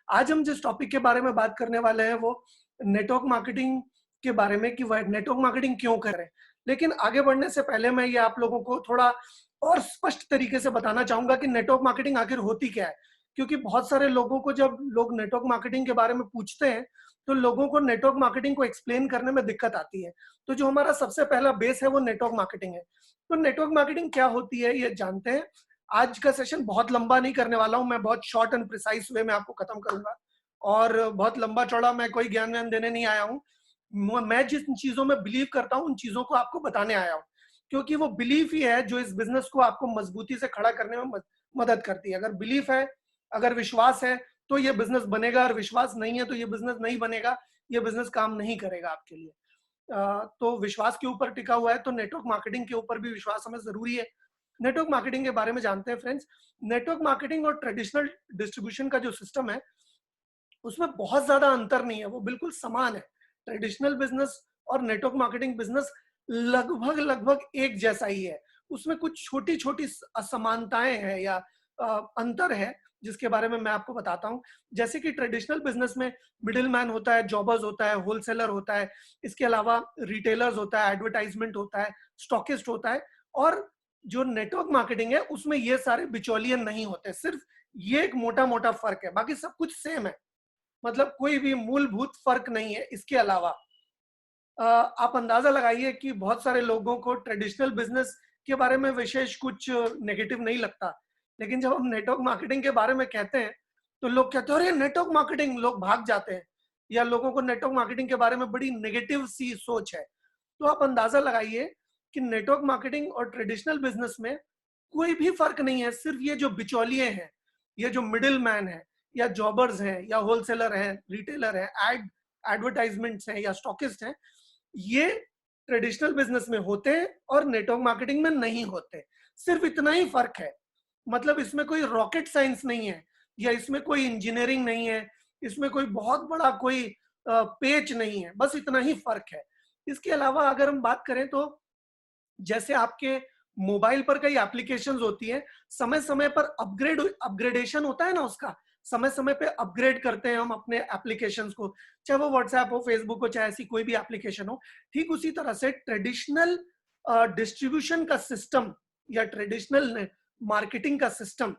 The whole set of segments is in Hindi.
आज हम जिस टॉपिक के बारे में बात करने वाले हैं वो नेटवर्क मार्केटिंग के बारे में कि वह नेटवर्क मार्केटिंग क्यों करें। लेकिन आगे बढ़ने से पहले मैं ये आप लोगों को थोड़ा और स्पष्ट तरीके से बताना चाहूंगा कि नेटवर्क मार्केटिंग आखिर होती क्या है। क्योंकि बहुत सारे लोगों को जब लोग नेटवर्क मार्केटिंग के बारे में पूछते हैं तो लोगों को नेटवर्क मार्केटिंग को एक्सप्लेन करने में दिक्कत आती है। तो जो हमारा सबसे पहला बेस है वो नेटवर्क मार्केटिंग है। तो नेटवर्क मार्केटिंग क्या होती है ये जानते हैं। आज का सेशन बहुत लंबा नहीं करने वाला हूं, मैं बहुत शॉर्ट एंड प्रिसाइज वे में आपको खत्म करूंगा और बहुत लंबा चौड़ा मैं कोई ज्ञान व्यान देने नहीं आया हूं। मैं जिस चीजों में बिलीव करता हूं उन चीजों को आपको बताने आया हूं, क्योंकि वो बिलीफ ही है जो इस बिजनेस को आपको मजबूती से खड़ा करने में मदद करती है। अगर बिलीफ है, अगर विश्वास है तो ये बिजनेस बनेगा, और विश्वास नहीं है तो ये बिजनेस नहीं बनेगा, ये बिजनेस काम नहीं करेगा आपके लिए। तो विश्वास के ऊपर टिका हुआ है, तो नेटवर्क मार्केटिंग के ऊपर भी विश्वास हमें जरूरी है। नेटवर्क मार्केटिंग के बारे में जानते हैं फ्रेंड्स। नेटवर्क मार्केटिंग और ट्रेडिशनल डिस्ट्रीब्यूशन का जो सिस्टम है उसमें बहुत ज्यादा अंतर नहीं है, वो बिल्कुल समान है। ट्रेडिशनल बिजनेस और नेटवर्क मार्केटिंग बिजनेस लगभग लगभग एक जैसा ही है। उसमें कुछ छोटी छोटी असमानताएं हैं या अंतर है जिसके बारे में मैं आपको बताता हूं। जैसे कि ट्रेडिशनल बिजनेस में मिडिल मैन होता है, जॉबर्स होता है, होलसेलर होता है, इसके अलावा रिटेलर्स होता है, एडवर्टाइजमेंट होता है, स्टॉकिस्ट होता है। और जो नेटवर्क मार्केटिंग है उसमें ये सारे बिचौलियन नहीं होते। सिर्फ ये एक मोटा मोटा फर्क है, बाकी सब कुछ सेम है। मतलब कोई भी मूलभूत फर्क नहीं है। इसके अलावा आप अंदाजा लगाइए कि बहुत सारे लोगों को ट्रेडिशनल बिजनेस के बारे में विशेष कुछ नेगेटिव नहीं लगता, लेकिन जब हम नेटवर्क मार्केटिंग के बारे में कहते हैं तो लोग कहते हैं अरे नेटवर्क मार्केटिंग, लोग भाग जाते हैं, या लोगों को नेटवर्क मार्केटिंग के बारे में बड़ी नेगेटिव सी सोच है। तो आप अंदाजा लगाइए कि नेटवर्क मार्केटिंग और ट्रेडिशनल बिजनेस में कोई भी फर्क नहीं है। सिर्फ ये जो बिचौलिए हैं, ये जो मिडिल मैन है, या जॉबर्स हैं, या होलसेलर हैं, रिटेलर हैं, एडवर्टाइजमेंट्स हैं, या स्टॉकिस्ट हैं, ये ट्रेडिशनल बिजनेस में होते हैं और नेटवर्क मार्केटिंग में नहीं होते। सिर्फ इतना ही फर्क है। मतलब इसमें कोई रॉकेट साइंस नहीं है, या इसमें कोई इंजीनियरिंग नहीं है, इसमें कोई बहुत बड़ा कोई पेच नहीं है, बस इतना ही फर्क है। इसके अलावा अगर हम बात करें तो जैसे आपके मोबाइल पर कई एप्लीकेशंस होती हैं, समय समय पर अपग्रेडेशन होता है ना, उसका समय समय पे अपग्रेड करते हैं हम अपने एप्लीकेशंस को, चाहे वो व्हाट्सएप हो, फेसबुक हो, चाहे ऐसी कोई भी एप्लीकेशन हो। ठीक उसी तरह से ट्रेडिशनल डिस्ट्रीब्यूशन का सिस्टम या ट्रेडिशनल मार्केटिंग का सिस्टम,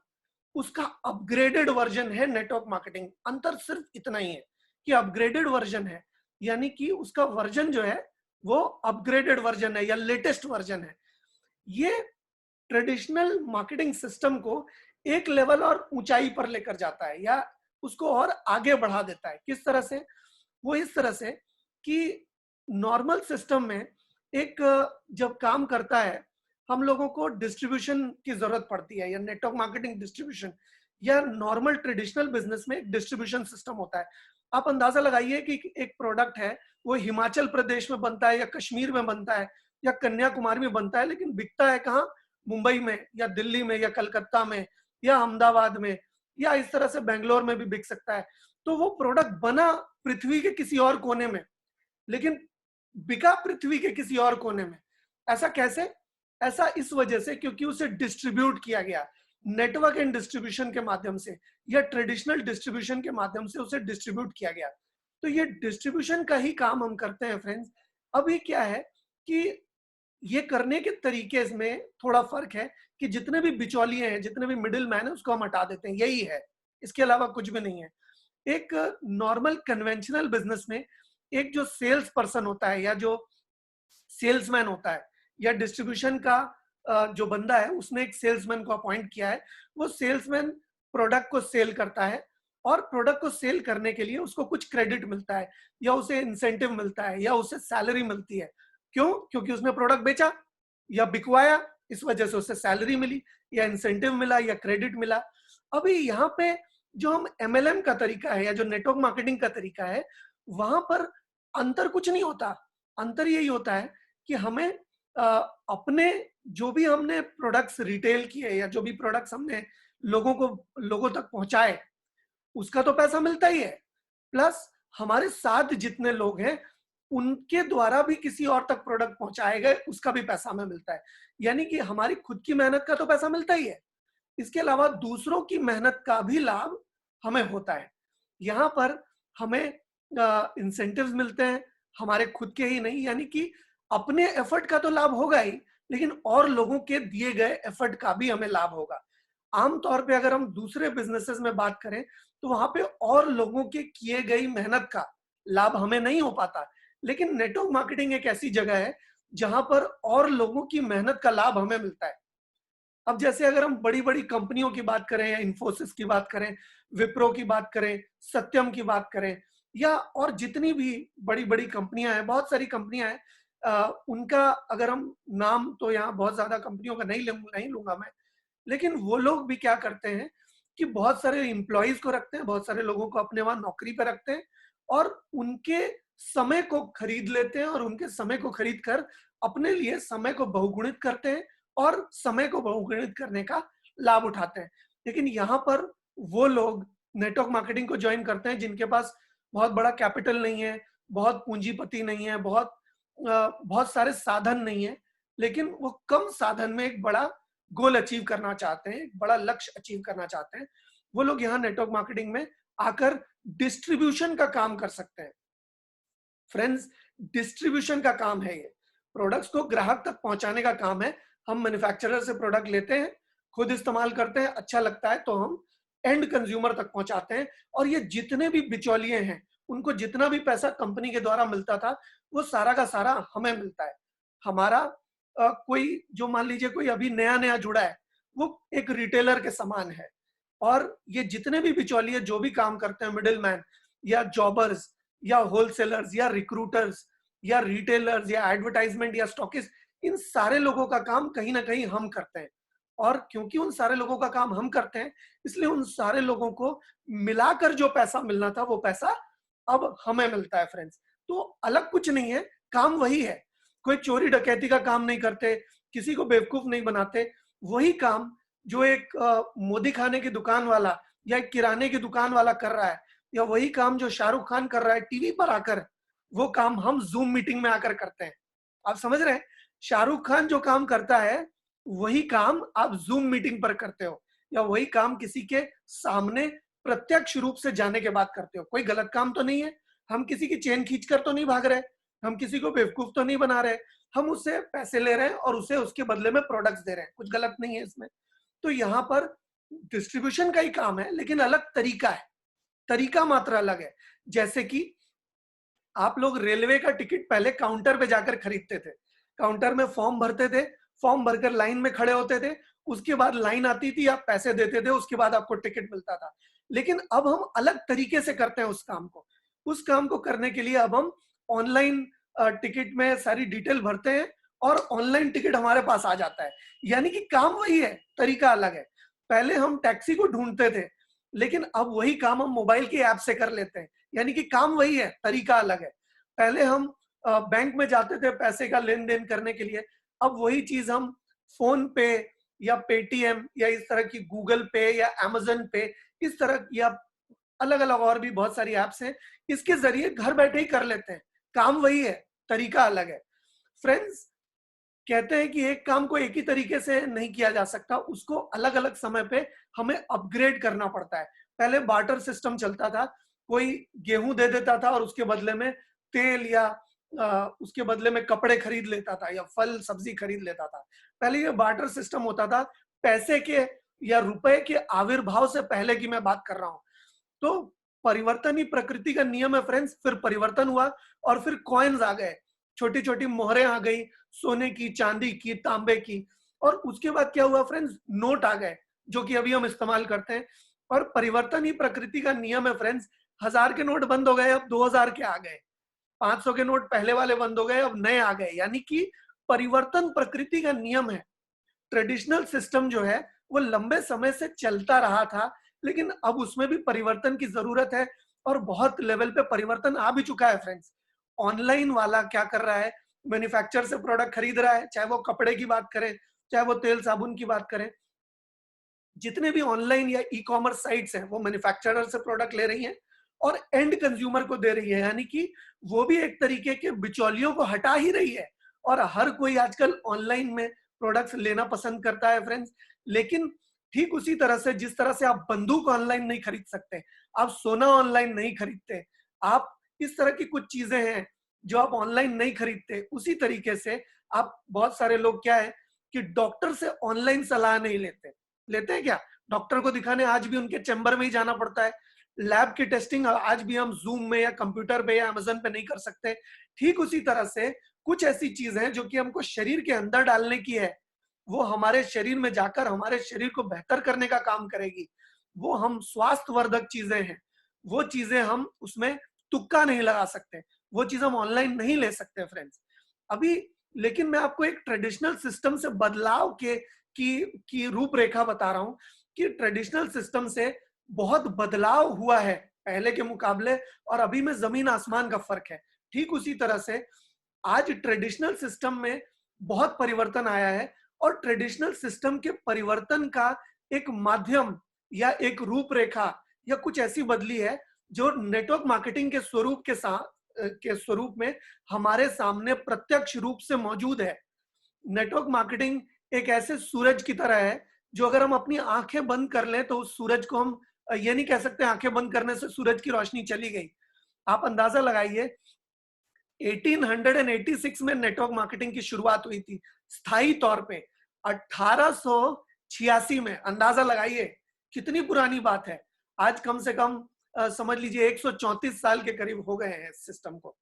उसका अपग्रेडेड वर्जन है नेटवर्क मार्केटिंग। अंतर सिर्फ इतना ही है कि अपग्रेडेड वर्जन है, यानी कि उसका वर्जन जो है वो अपग्रेडेड वर्जन है या लेटेस्ट वर्जन है। ये ट्रेडिशनल मार्केटिंग सिस्टम को एक लेवल और ऊंचाई पर लेकर जाता है, या उसको और आगे बढ़ा देता है। किस तरह से? वो इस तरह से कि नॉर्मल सिस्टम में एक जब काम करता है, हम लोगों को डिस्ट्रीब्यूशन की जरूरत पड़ती है, या नेटवर्क मार्केटिंग डिस्ट्रीब्यूशन, या नॉर्मल ट्रेडिशनल बिजनेस में एक डिस्ट्रीब्यूशन सिस्टम होता है। आप अंदाजा लगाइए कि एक प्रोडक्ट है, वो हिमाचल प्रदेश में बनता है, या कश्मीर में बनता है, या कन्याकुमारी में बनता है, लेकिन बिकता है कहाँ? मुंबई में, या दिल्ली में, या कलकत्ता में, या अहमदाबाद में, या इस तरह से बेंगलोर में भी बिक सकता है। तो वो प्रोडक्ट बना पृथ्वी के किसी और कोने में, लेकिन बिका पृथ्वी के किसी और कोने में। ऐसा कैसे? ऐसा इस वजह से क्योंकि उसे डिस्ट्रीब्यूट किया गया नेटवर्क एंड डिस्ट्रीब्यूशन के माध्यम से, या ट्रेडिशनल डिस्ट्रीब्यूशन के माध्यम से उसे डिस्ट्रीब्यूट किया गया। तो ये डिस्ट्रीब्यूशन का ही काम हम करते हैं फ्रेंड्स। अभी क्या है कि ये करने के तरीके में थोड़ा फर्क है कि जितने भी बिचौलिए हैं, जितने भी मिडिल मैन है, उसको हम हटा देते हैं, यही है। इसके अलावा कुछ भी नहीं है। एक नॉर्मल कन्वेंशनल बिजनेस में एक जो सेल्स पर्सन होता है, या जो सेल्समैन होता है, या डिस्ट्रीब्यूशन का जो बंदा है उसने एक सेल्समैन को अपॉइंट किया है। वो सेल्समैन प्रोडक्ट को सेल करता है, और प्रोडक्ट को सेल करने के लिए उसको कुछ क्रेडिट मिलता है, या उसे इंसेंटिव मिलता है, या उसे सैलरी मिलती है। क्यों? क्योंकि उसने प्रोडक्ट बेचा या बिकवाया, इस वजह से उसे सैलरी मिली, या इंसेंटिव मिला, या क्रेडिट मिला। अभी यहाँ पे जो हम एमएलएम का तरीका है, या जो नेटवर्क मार्केटिंग का तरीका है, वहां पर अंतर कुछ नहीं होता। अंतर यही होता है कि हमें अपने जो भी हमने प्रोडक्ट्स रिटेल किए, या जो भी प्रोडक्ट्स हमने लोगों तक पहुंचाए, उसका तो पैसा मिलता ही है। प्लस हमारे साथ जितने लोग हैं उनके द्वारा भी किसी और तक प्रोडक्ट पहुंचाए गए, उसका भी पैसा हमें मिलता है। यानी कि हमारी खुद की मेहनत का तो पैसा मिलता ही है, इसके अलावा दूसरों की मेहनत का भी लाभ हमें होता है। यहाँ पर हमें इंसेंटिव्स मिलते हैं, हमारे खुद के ही नहीं, यानी कि अपने एफर्ट का तो लाभ होगा ही, लेकिन और लोगों के दिए गए एफर्ट का भी हमें लाभ होगा। आमतौर पे अगर हम दूसरे बिजनेसेस में बात करें तो वहां पे और लोगों के किए गई मेहनत का लाभ हमें नहीं हो पाता, लेकिन नेटवर्क मार्केटिंग एक ऐसी जगह है जहां पर और लोगों की मेहनत का लाभ हमें मिलता है। अब जैसे अगर हम बड़ी बड़ी कंपनियों की बात करें, या इन्फोसिस की बात करें, विप्रो की बात करें, सत्यम की बात करें, या और जितनी भी बड़ी बड़ी कंपनियां हैं, बहुत सारी कंपनियां हैं, उनका अगर हम नाम तो यहाँ बहुत ज्यादा कंपनियों का नहीं लूंगा मैं, लेकिन वो लोग भी क्या करते हैं कि बहुत सारे एम्प्लॉयज को रखते हैं, बहुत सारे लोगों को अपने वहां नौकरी पर रखते हैं, और उनके समय को खरीद लेते हैं, और उनके समय को खरीद कर अपने लिए समय को बहुगुणित करते हैं, और समय को बहुगुणित करने का लाभ उठाते हैं। लेकिन यहाँ पर वो लोग नेटवर्क मार्केटिंग को ज्वाइन करते हैं जिनके पास बहुत बड़ा कैपिटल नहीं है, बहुत पूंजीपति नहीं है, बहुत सारे साधन नहीं है, लेकिन वो कम साधन में एक बड़ा गोल अचीव करना चाहते हैं, एक बड़ा लक्ष्य अचीव करना चाहते हैं। वो लोग यहाँ नेटवर्क मार्केटिंग में आकर डिस्ट्रीब्यूशन का काम कर सकते हैं। फ्रेंड्स, डिस्ट्रीब्यूशन का काम है ये, प्रोडक्ट्स को ग्राहक तक पहुंचाने का काम है। हम मैन्युफैक्चरर से प्रोडक्ट लेते हैं, खुद इस्तेमाल करते हैं, अच्छा लगता है तो हम एंड कंज्यूमर तक पहुंचाते हैं, और ये जितने भी बिचौलिए हैं उनको जितना भी पैसा कंपनी के द्वारा मिलता था वो सारा का सारा हमें मिलता है। हमारा कोई जो मान लीजिए कोई अभी नया नया जुड़ा है, वो एक रिटेलर के समान है, और ये जितने भी बिचौलिए जो भी काम करते हैं, मिडिल मैन या जॉबर्स या होलसेलर्स या रिक्रूटर्स या रिटेलर्स या एडवर्टाइजमेंट या स्टॉकिस्ट, इन सारे लोगों का काम कहीं ना कहीं हम करते हैं। और क्योंकि उन सारे लोगों का काम हम करते हैं, इसलिए उन सारे लोगों को मिलाकर जो पैसा मिलना था वो पैसा अब हमें मिलता है। फ्रेंड्स, तो अलग कुछ नहीं है, काम वही है। कोई चोरी डकैती का काम नहीं करते, किसी को बेवकूफ नहीं बनाते। वही काम जो एक मोदी खाने की दुकान वाला या एक किराने की दुकान वाला कर रहा है, या वही काम जो शाहरुख खान कर रहा है टीवी पर आकर, वो काम हम जूम मीटिंग में आकर करते हैं। आप समझ रहे हैं? शाहरुख खान जो काम करता है वही काम आप जूम मीटिंग पर करते हो, या वही काम किसी के सामने प्रत्यक्ष रूप से जाने के बाद करते हो। कोई गलत काम तो नहीं है, हम किसी की चेन खींचकर तो नहीं भाग रहे, हम किसी को बेवकूफ तो नहीं बना रहे, हम उससे पैसे ले रहे हैं और उसे उसके बदले में प्रोडक्ट्स दे रहे हैं, कुछ गलत नहीं है इसमें। तो यहाँ पर डिस्ट्रीब्यूशन का ही काम है, लेकिन अलग तरीका है, तरीका मात्र अलग है। जैसे कि आप लोग रेलवे का टिकट पहले काउंटर पे जाकर खरीदते थे, काउंटर में फॉर्म भरते थे, फॉर्म भरकर लाइन में खड़े होते थे, उसके बाद लाइन आती थी, आप पैसे देते थे, उसके बाद आपको टिकट मिलता था। लेकिन अब हम अलग तरीके से करते हैं उस काम को। उस काम को करने के लिए अब हम ऑनलाइन टिकट में सारी डिटेल भरते हैं, और ऑनलाइन टिकट हमारे पास आ जाता है। यानी कि काम वही है, तरीका अलग है। पहले हम टैक्सी को ढूंढते थे, लेकिन अब वही काम हम मोबाइल के ऐप से कर लेते हैं। यानी कि काम वही है, तरीका अलग है। पहले हम बैंक में जाते थे पैसे का लेन देन करने के लिए, अब वही चीज हम फोन पे या पेटीएम या इस तरह की गूगल पे या अमेजन पे, इस तरह या अलग अलग और भी बहुत सारी एप्स हैं, इसके जरिए घर बैठे ही कर लेते हैं। काम वही है, तरीका अलग है। फ्रेंड्स, कहते हैं कि एक काम को एक ही तरीके से नहीं किया जा सकता, उसको अलग अलग समय पे हमें अपग्रेड करना पड़ता है। पहले बार्टर सिस्टम चलता था, कोई गेहूं दे देता था और उसके बदले में तेल या उसके बदले में कपड़े खरीद लेता था, या फल सब्जी खरीद लेता था। पहले ये बार्टर सिस्टम होता था, पैसे के या रुपए के आविर्भाव से पहले की मैं बात कर रहा हूं। तो परिवर्तन ही प्रकृति का नियम है फ्रेंड्स। फिर परिवर्तन हुआ और फिर कॉइन्स आ गए, छोटी छोटी मोहरें आ गई, सोने की, चांदी की, तांबे की। और उसके बाद क्या हुआ फ्रेंड्स? नोट आ गए, जो कि अभी हम इस्तेमाल करते हैं। और परिवर्तन ही प्रकृति का नियम है फ्रेंड्स। 1000 के नोट बंद हो गए, अब 2000 के आ गए। 500 के नोट पहले वाले बंद हो गए, अब नए आ गए। यानी कि परिवर्तन प्रकृति का नियम है। ट्रेडिशनल सिस्टम जो है वो लंबे समय से चलता रहा था, लेकिन अब उसमें भी परिवर्तन की जरूरत है, और बहुत लेवल पे परिवर्तन आ भी चुका है फ्रेंड्स। ऑनलाइन वाला क्या कर रहा है? मैन्युफैक्चर से प्रोडक्ट खरीद रहा है, चाहे वो कपड़े की बात करें, चाहे वो तेल साबुन की बात करें। जितने भी ऑनलाइन या ई कॉमर्स साइट्स हैं वो मैन्युफैक्चरर से प्रोडक्ट ले रही हैं और एंड कंज्यूमर को दे रही है। यानी कि वो भी एक तरीके के बिचौलियों को हटा ही रही है, और हर कोई आजकल ऑनलाइन में प्रोडक्ट्स लेना पसंद करता है फ्रेंड्स। लेकिन ठीक उसी तरह से जिस तरह से आप बंदूक ऑनलाइन नहीं खरीद सकते, आप सोना ऑनलाइन नहीं खरीदते, आप इस तरह की कुछ चीजें हैं जो आप ऑनलाइन नहीं खरीदते, उसी तरीके से आप बहुत सारे लोग क्या है कि डॉक्टर से ऑनलाइन सलाह नहीं लेते। लेते हैं क्या? डॉक्टर को दिखाने आज भी उनके चैम्बर में ही जाना पड़ता है। लैब की टेस्टिंग आज भी हम जूम में या कंप्यूटर पे या अमेजन पे नहीं कर सकते। ठीक उसी तरह से कुछ ऐसी चीजें हैं जो कि हमको शरीर के अंदर डालने की है, वो हमारे शरीर में जाकर हमारे शरीर को बेहतर करने का काम करेगी। वो हम स्वास्थ्यवर्धक चीजें हैं, वो चीजें हम उसमें तुक्का नहीं लगा सकते, वो चीज हम ऑनलाइन नहीं ले सकते फ्रेंड्स अभी। लेकिन मैं आपको एक ट्रेडिशनल सिस्टम से बदलाव की रूपरेखा बता रहा हूं कि ट्रेडिशनल सिस्टम से बहुत बदलाव हुआ है पहले के मुकाबले, और अभी में जमीन आसमान का फर्क है। ठीक उसी तरह से आज ट्रेडिशनल सिस्टम में बहुत परिवर्तन आया है, और ट्रेडिशनल सिस्टम के परिवर्तन का एक माध्यम या एक रूपरेखा या कुछ ऐसी बदली है जो नेटवर्क मार्केटिंग के स्वरूप में हमारे सामने प्रत्यक्ष रूप से मौजूद है। नेटवर्क मार्केटिंग एक ऐसे सूरज की तरह है जो अगर हम अपनी आंखें बंद कर लें तो उस सूरज को हम ये नहीं कह सकते आंखें बंद करने से सूरज की रोशनी चली गई। आप अंदाजा लगाइए 1886 में नेटवर्क मार्केटिंग की शुरुआत हुई थी स्थायी तौर पे। 1886 में अंदाजा लगाइए कितनी पुरानी बात है। आज कम से कम समझ लीजिए 134 साल के करीब हो गए हैं इस सिस्टम को,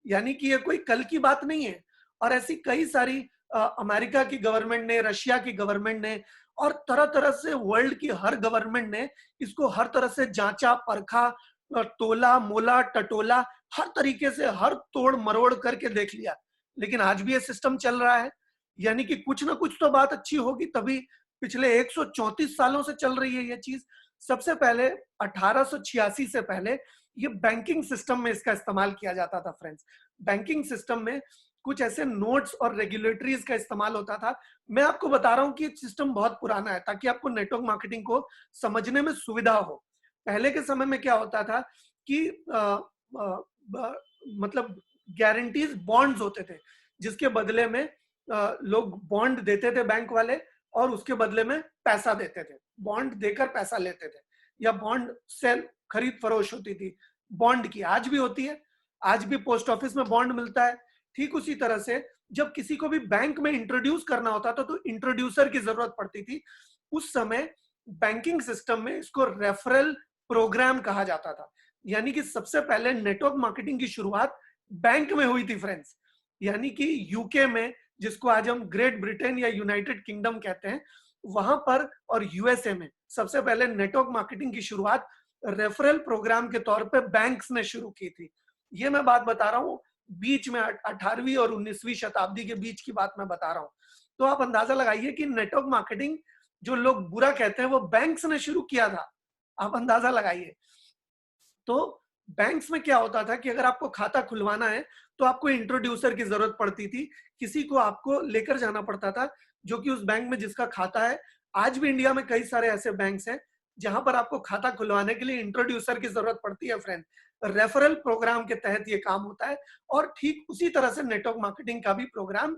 यानी कि ये कोई कल की बात नहीं है। और ऐसी कई सारी अमेरिका की गवर्नमेंट ने, रशिया की गवर्नमेंट ने और तरह तरह से वर्ल्ड की हर गवर्नमेंट ने इसको हर तरह से जांचा परखा, तोला मोला टटोला, हर तरीके से हर तोड़ मरोड़ करके देख लिया, लेकिन आज भी ये सिस्टम चल रहा है। यानी कि कुछ ना कुछ तो बात अच्छी होगी, तभी पिछले 134 सालों से चल रही है ये चीज। सबसे पहले 1886 से पहले ये बैंकिंग सिस्टम में इसका इस्तेमाल किया जाता था फ्रेंड्स। बैंकिंग सिस्टम में कुछ ऐसे नोट्स और रेगुलेटरीज का इस्तेमाल होता था। मैं आपको बता रहा हूं कि सिस्टम बहुत पुराना है ताकि आपको नेटवर्क मार्केटिंग को समझने में सुविधा हो। पहले के समय में क्या होता था कि मतलब गारंटीज बॉन्ड्स होते थे, जिसके बदले में लोग बॉन्ड देते थे बैंक वाले, और उसके बदले में पैसा देते थे, बॉन्ड देकर पैसा लेते थे, या बॉन्ड सेल खरीद फरोश होती थी बॉन्ड की, आज भी होती है। आज भी पोस्ट ऑफिस में बॉन्ड मिलता है। ठीक उसी तरह से जब किसी को भी बैंक में इंट्रोड्यूस करना होता था तो इंट्रोड्यूसर की जरूरत पड़ती थी। उस समय बैंकिंग सिस्टम में इसको रेफरल प्रोग्राम कहा जाता था। यानी कि सबसे पहले नेटवर्क मार्केटिंग की शुरुआत बैंक में हुई थी फ्रेंड्स। यानी कि यूके में, जिसको आज हम ग्रेट ब्रिटेन या यूनाइटेड किंगडम कहते हैं, वहां पर और यूएसए में सबसे पहले नेटवर्क मार्केटिंग की शुरुआत रेफरल प्रोग्राम के तौर पे बैंक्स ने शुरू की थी। ये मैं बात बता रहा हूं बीच में 18वीं और 19वीं शताब्दी के बीच की बात मैं बता रहा हूं। तो आप अंदाजा लगाइए कि नेटवर्क मार्केटिंग जो लोग बुरा कहते हैं वो बैंक्स ने शुरू किया था। आप अंदाजा लगाइए। तो बैंक्स में क्या होता था कि अगर आपको खाता खुलवाना है तो आपको इंट्रोड्यूसर की जरूरत पड़ती थी, किसी को आपको लेकर जाना पड़ता था जो कि उस बैंक में जिसका खाता है। आज भी इंडिया में कई सारे ऐसे बैंक्स हैं जहां पर आपको खाता खुलवाने के लिए इंट्रोड्यूसर की जरूरत पड़ती है फ्रेंड। रेफरल प्रोग्राम के तहत ये काम होता है, और ठीक उसी तरह से नेटवर्क मार्केटिंग का भी प्रोग्राम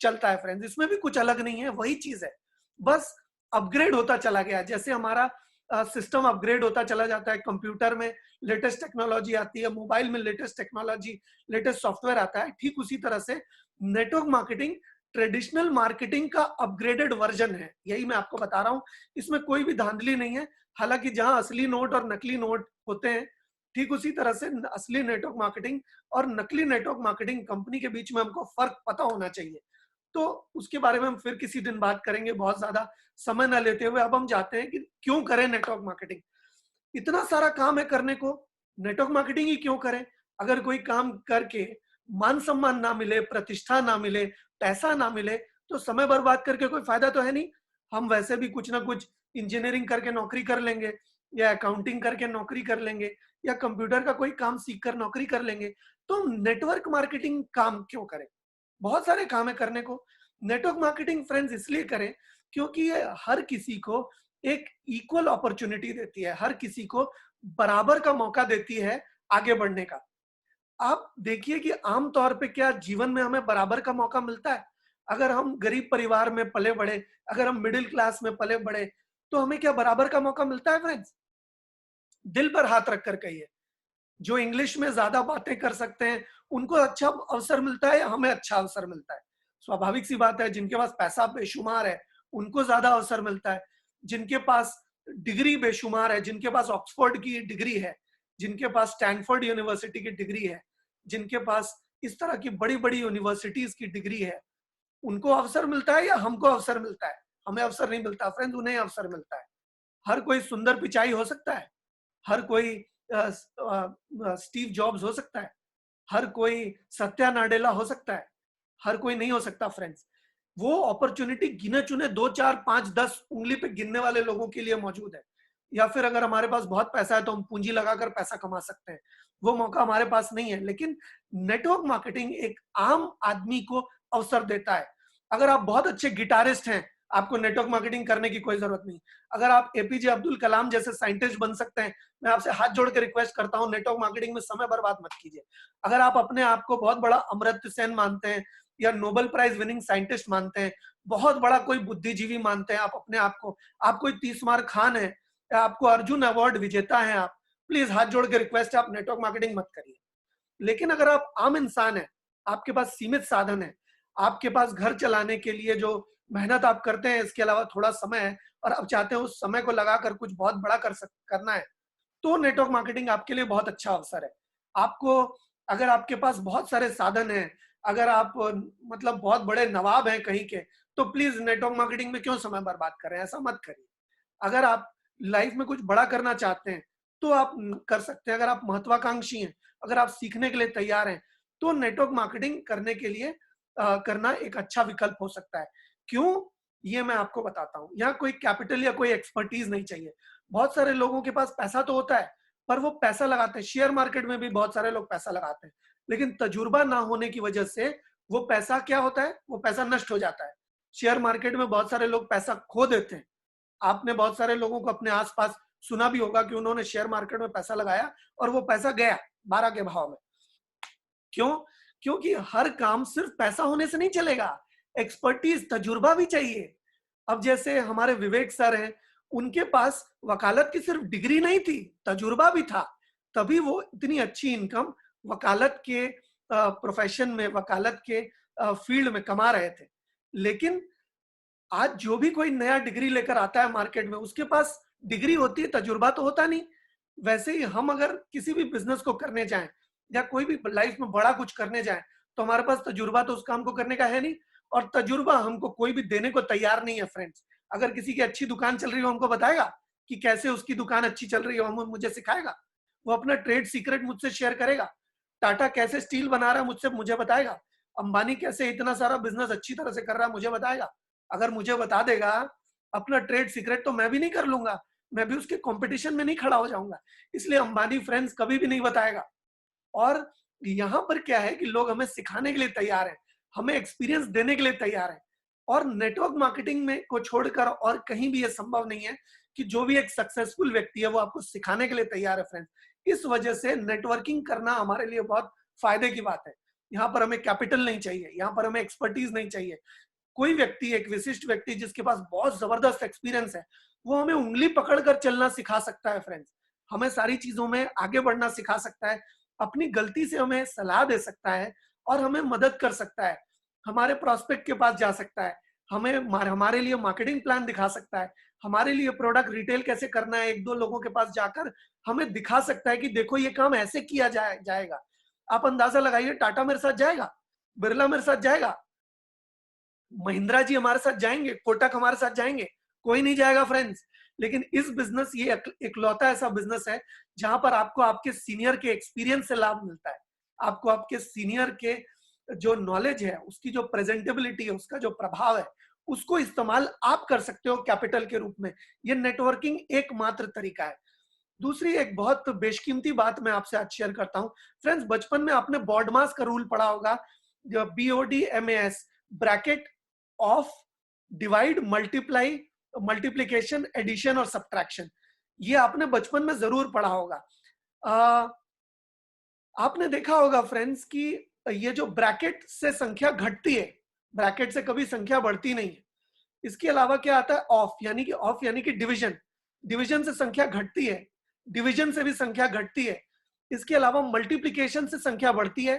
चलता है फ्रेंड्स। इसमें भी कुछ अलग नहीं है, वही चीज है, बस अपग्रेड होता चला गया। जैसे हमारा सिस्टम अपग्रेड होता चला जाता है, कंप्यूटर में लेटेस्ट टेक्नोलॉजी आती है, मोबाइल में लेटेस्ट टेक्नोलॉजी, लेटेस्ट सॉफ्टवेयर आता है, ठीक उसी तरह से नेटवर्क मार्केटिंग ट्रेडिशनल मार्केटिंग का अपग्रेडेड वर्जन है। यही मैं आपको बता रहा हूं, इसमें कोई भी धांधली नहीं है। हालांकि जहां असली नोट और नकली नोट होते हैं, ठीक उसी तरह से असली नेटवर्क मार्केटिंग और नकली नेटवर्क मार्केटिंग कंपनी के बीच में हमको फर्क पता होना चाहिए। तो उसके बारे में हम फिर किसी दिन बात करेंगे, बहुत ज्यादा समय न लेते हुए अब हम जाते हैं कि क्यों करें नेटवर्क मार्केटिंग। इतना सारा काम है करने को, नेटवर्क मार्केटिंग ही क्यों करें? अगर कोई काम करके मान सम्मान ना मिले, प्रतिष्ठा ना मिले, पैसा ना मिले, तो समय बर्बाद करके कोई फायदा तो है नहीं। हम वैसे भी कुछ ना कुछ इंजीनियरिंग करके नौकरी कर लेंगे, या अकाउंटिंग करके नौकरी कर लेंगे, या कंप्यूटर का कोई काम सीख कर नौकरी कर लेंगे। तो हम नेटवर्क मार्केटिंग काम क्यों करें? बहुत सारे काम है करने को। नेटवर्क मार्केटिंग फ्रेंड्स इसलिए करें क्योंकि ये हर किसी को एक इक्वल अपॉर्चुनिटी देती है, हर किसी को बराबर का मौका देती है आगे बढ़ने का। आप देखिए कि आम तौर पे क्या जीवन में हमें बराबर का मौका मिलता है? अगर हम गरीब परिवार में पले बड़े, अगर हम मिडिल क्लास में पले बड़े, तो हमें क्या बराबर का मौका मिलता है फ्रेंड्स? दिल पर हाथ रखकर कहिए, जो इंग्लिश में ज्यादा बातें कर सकते हैं उनको अच्छा अवसर मिलता है या हमें अच्छा अवसर मिलता है? स्वाभाविक सी बात है, जिनके पास पैसा बेशुमार है उनको ज्यादा अवसर मिलता है। जिनके पास डिग्री बेशुमार है, जिनके पास ऑक्सफोर्ड की डिग्री है, जिनके पास स्टैनफोर्ड यूनिवर्सिटी की डिग्री है, जिनके पास इस तरह की बड़ी बड़ी यूनिवर्सिटीज की डिग्री है, उनको अवसर मिलता है या हमको अवसर मिलता है? हमें अवसर नहीं मिलता फ्रेंड्स, उन्हें अवसर मिलता है। हर कोई सुंदर पिचाई हो सकता है, हर कोई स्टीव जॉब्स हो सकता है, हर कोई सत्या नाडेला हो सकता है, हर कोई नहीं हो सकता फ्रेंड्स। वो अपॉर्चुनिटी गिने चुने 2 4 5 10 उंगली पे गिनने वाले लोगों के लिए मौजूद है। या फिर अगर हमारे पास बहुत पैसा है तो हम पूंजी लगाकर पैसा कमा सकते हैं, वो मौका हमारे पास नहीं है। लेकिन नेटवर्क मार्केटिंग एक आम आदमी को अवसर देता है। अगर आप बहुत अच्छे गिटारिस्ट हैं, आपको नेटवर्क मार्केटिंग करने की कोई जरूरत नहीं। अगर आप एपीजे अब्दुल कलाम जैसे साइंटिस्ट बन सकते हैं, मैं आपसे हाथ जोड़ के रिक्वेस्ट करता हूं, नेटवर्क मार्केटिंग में समय बर्बाद मत कीजिए। अगर आप अपने आप को बहुत बड़ा अमर्त्य सेन मानते हैं या नोबेल प्राइज विनिंग साइंटिस्ट मानते हैं, बहुत बड़ा कोई बुद्धिजीवी मानते हैं आप अपने आप को, आप कोई 30 मार खान है या आपको अर्जुन अवार्ड विजेता है आप, प्लीज हाथ जोड़ के रिक्वेस्ट है, आप नेटवर्क मार्केटिंग मत करिए। लेकिन अगर आप आम इंसान है, आपके पास सीमित साधन है, आपके पास घर चलाने के लिए जो मेहनत आप करते हैं इसके अलावा थोड़ा समय है और आप चाहते हैं उस समय को लगाकर कुछ बहुत बड़ा करना है, तो नेटवर्क मार्केटिंग आपके लिए बहुत अच्छा अवसर है। आपको, अगर आपके पास बहुत सारे साधन हैं, अगर आप मतलब बहुत बड़े नवाब हैं कहीं के, तो प्लीज नेटवर्क मार्केटिंग में क्यों समय बर्बाद करें? ऐसा मत करिए। अगर आप लाइफ में कुछ बड़ा करना चाहते हैं तो आप कर सकते हैं। अगर आप महत्वाकांक्षी हैं, अगर आप सीखने के लिए तैयार हैं, तो नेटवर्क मार्केटिंग करने के लिए करना एक अच्छा विकल्प हो सकता है। क्यों? ये मैं आपको बताता हूँ। यहाँ कोई कैपिटल या कोई एक्सपर्टीज नहीं चाहिए। बहुत सारे लोगों के पास पैसा तो होता है, पर वो पैसा लगाते हैं, शेयर मार्केट में भी बहुत सारे लोग पैसा लगाते हैं, लेकिन तजुर्बा ना होने की वजह से वो पैसा क्या होता है, वो पैसा नष्ट हो जाता है। शेयर मार्केट में बहुत सारे लोग पैसा खो देते हैं। आपने बहुत सारे लोगों को अपने आसपास सुना भी होगा कि उन्होंने शेयर मार्केट में पैसा लगाया और वो पैसा गया 12 के भाव में। क्यों? क्योंकि हर काम सिर्फ पैसा होने से नहीं चलेगा, एक्सपर्टीज, तजुर्बा भी चाहिए। अब जैसे हमारे विवेक सर हैं, उनके पास वकालत की सिर्फ डिग्री नहीं थी, तजुर्बा भी था, तभी वो इतनी अच्छी इनकम वकालत के प्रोफेशन में, वकालत के फील्ड में कमा रहे थे। लेकिन आज जो भी कोई नया डिग्री लेकर आता है मार्केट में, उसके पास डिग्री होती है, तजुर्बा तो होता नहीं। वैसे ही हम अगर किसी भी बिजनेस को करने जाएं या कोई भी लाइफ में बड़ा कुछ करने जाएं, तो हमारे पास तजुर्बा तो उस काम को करने का है नहीं, और तजुर्बा हमको कोई भी देने को तैयार नहीं है फ्रेंड्स। अगर किसी की अच्छी दुकान चल रही हो, हमको बताएगा कि कैसे उसकी दुकान अच्छी चल रही हो, मुझे सिखाएगा। वो अपना ट्रेड सीक्रेट मुझसे शेयर करेगा। टाटा कैसे स्टील बना रहा है मुझसे मुझे बताएगा। अंबानी कैसे इतना सारा बिजनेस अच्छी तरह से कर रहा है मुझे बताएगा। अगर मुझे बता देगा अपना ट्रेड सीक्रेट, तो मैं भी नहीं कर लूंगा, मैं भी उसके कंपटीशन में नहीं खड़ा हो जाऊंगा। इसलिए अंबानी फ्रेंड्स कभी भी नहीं बताएगा। और यहाँ पर क्या है कि लोग हमें सिखाने के लिए तैयार हैं, हमें एक्सपीरियंस देने के लिए तैयार हैं। और नेटवर्क मार्केटिंग में को छोड़कर और कहीं भी ये संभव नहीं है कि जो भी एक सक्सेसफुल व्यक्ति है वो आपको सिखाने के लिए तैयार है फ्रेंड्स। इस वजह से नेटवर्किंग करना हमारे लिए बहुत फायदे की बात है। यहाँ पर हमें कैपिटल नहीं चाहिए, यहाँ पर हमें एक्सपर्टीज नहीं चाहिए। कोई व्यक्ति, एक विशिष्ट व्यक्ति जिसके पास बहुत जबरदस्त एक्सपीरियंस है, वो हमें उंगली पकड़कर चलना सिखा सकता है फ्रेंड्स, हमें सारी चीजों में आगे बढ़ना सिखा सकता है, अपनी गलती से हमें सलाह दे सकता है और हमें मदद कर सकता है, हमारे प्रोस्पेक्ट के पास जा सकता है, हमें हमारे लिए मार्केटिंग प्लान दिखा सकता है, हमारे लिए प्रोडक्ट रिटेल कैसे करना है, एक दो लोगों के पास जाकर हमें दिखा सकता है कि देखो ये काम ऐसे किया जाएगा। आप अंदाजा लगाइए, टाटा मेरे साथ जाएगा, बिरला मेरे साथ जाएगा, महिंद्रा जी हमारे साथ जाएंगे, कोटक हमारे साथ जाएंगे? कोई नहीं जाएगा फ्रेंड्स। लेकिन इस बिजनेस, ये इकलौता ऐसा बिजनेस है जहां पर आपको आपके सीनियर के एक्सपीरियंस से लाभ मिलता है, आपको आपके सीनियर के जो नॉलेज है, उसकी जो प्रेजेंटेबिलिटी है, उसका जो प्रभाव है, उसको इस्तेमाल आप कर सकते हो कैपिटल के रूप में। ये नेटवर्किंग एकमात्र तरीका है। दूसरी एक बहुत बेशकीमती बात मैं आपसे आज शेयर करता हूं फ्रेंड्स। बचपन में आपने बॉडमास का रूल पढ़ा होगा, जो BODMAS, bracket of divide, multiply, multiplication, addition और सब्ट्रैक्शन। ये आपने बचपन में जरूर पढ़ा होगा। आपने देखा होगा फ्रेंड्स कि ये जो ब्रैकेट से संख्या घटती है, ब्रैकेट से कभी संख्या बढ़ती नहीं है। इसके अलावा क्या आता है, ऑफ यानी कि डिवीजन, डिवीजन से संख्या घटती है, डिवीजन से भी संख्या घटती है। इसके अलावा मल्टीप्लिकेशन से संख्या बढ़ती है,